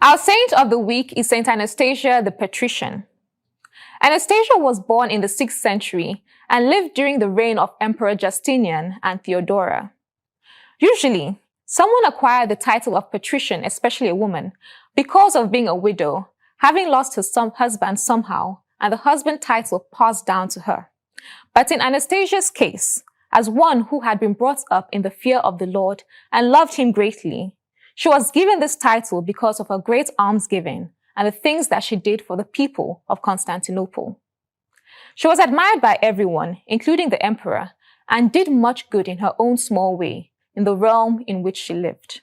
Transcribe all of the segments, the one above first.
Our saint of the week is Saint Anastasia the Patrician. Anastasia was born in the 6th century and lived during the reign of Emperor Justinian and Theodora. Usually, someone acquired the title of patrician, especially a woman, because of being a widow, having lost her husband somehow, and the husband title passed down to her. But in Anastasia's case, as one who had been brought up in the fear of the Lord and loved him greatly, she was given this title because of her great almsgiving and the things that she did for the people of Constantinople. She was admired by everyone, including the emperor, and did much good in her own small way in the realm in which she lived.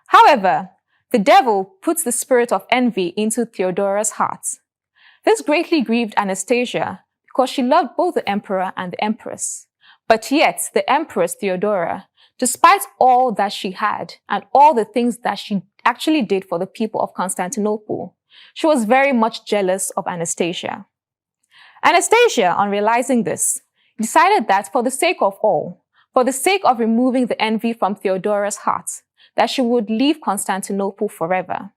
However, the devil puts the spirit of envy into Theodora's heart. This greatly grieved Anastasia because she loved both the emperor and the empress. But yet, the empress Theodora, despite all that she had and all the things that she actually did for the people of Constantinople, she was very much jealous of Anastasia. Anastasia, on realizing this, decided that for the sake of all, for the sake of removing the envy from Theodora's heart, that she would leave Constantinople forever.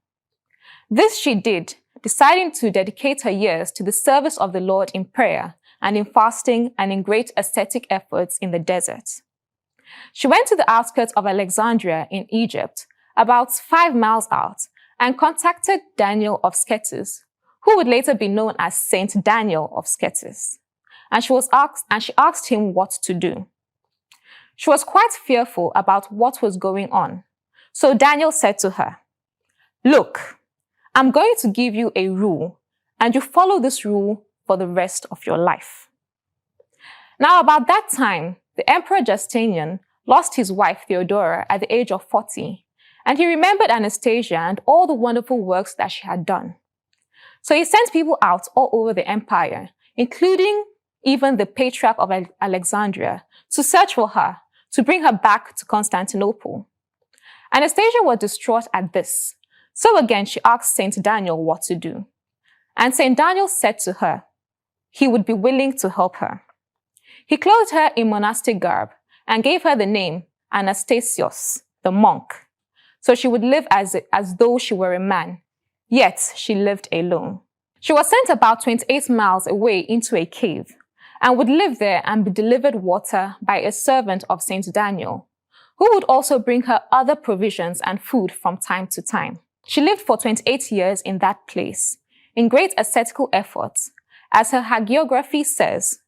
This she did, deciding to dedicate her years to the service of the Lord in prayer and in fasting and in great ascetic efforts in the desert. She went to the outskirts of Alexandria in Egypt, about 5 miles out, and contacted Daniel of Scetis, who would later be known as Saint Daniel of Scetis. And she asked him what to do. She was quite fearful about what was going on. So Daniel said to her, "Look, I'm going to give you a rule, and you follow this rule for the rest of your life." Now, about that time, the Emperor Justinian lost his wife Theodora at the age of 40, and he remembered Anastasia and all the wonderful works that she had done. So he sent people out all over the empire, including even the Patriarch of Alexandria, to search for her, to bring her back to Constantinople. Anastasia was distraught at this, so again she asked Saint Daniel what to do. And Saint Daniel said to her he would be willing to help her. He clothed her in monastic garb and gave her the name Anastasios, the monk, so she would live as though she were a man, yet she lived alone. She was sent about 28 miles away into a cave and would live there and be delivered water by a servant of Saint Daniel, who would also bring her other provisions and food from time to time. She lived for 28 years in that place, in great ascetical efforts. As her hagiography says,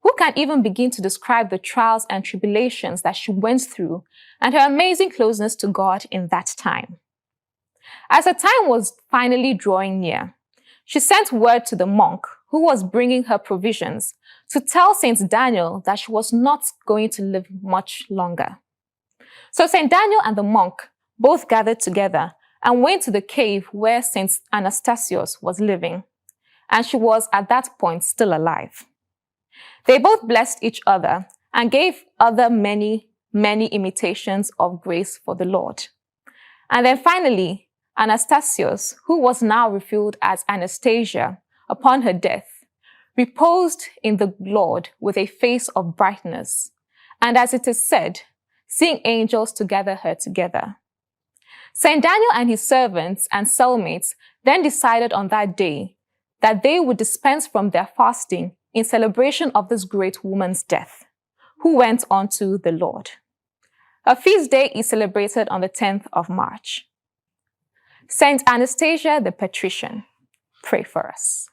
who can even begin to describe the trials and tribulations that she went through and her amazing closeness to God in that time? As her time was finally drawing near, she sent word to the monk who was bringing her provisions to tell Saint Daniel that she was not going to live much longer. So Saint Daniel and the monk both gathered together and went to the cave where Saint Anastasios was living, and she was at that point still alive. They both blessed each other and gave other many imitations of grace for the Lord. And then finally, Anastasios, who was now revealed as Anastasia upon her death, reposed in the Lord with a face of brightness, and as it is said, seeing angels to gather her together. Saint Daniel and his servants and cellmates then decided on that day that they would dispense from their fasting in celebration of this great woman's death, who went on to the Lord. Her feast day is celebrated on the 10th of March. Saint Anastasia the Patrician, pray for us.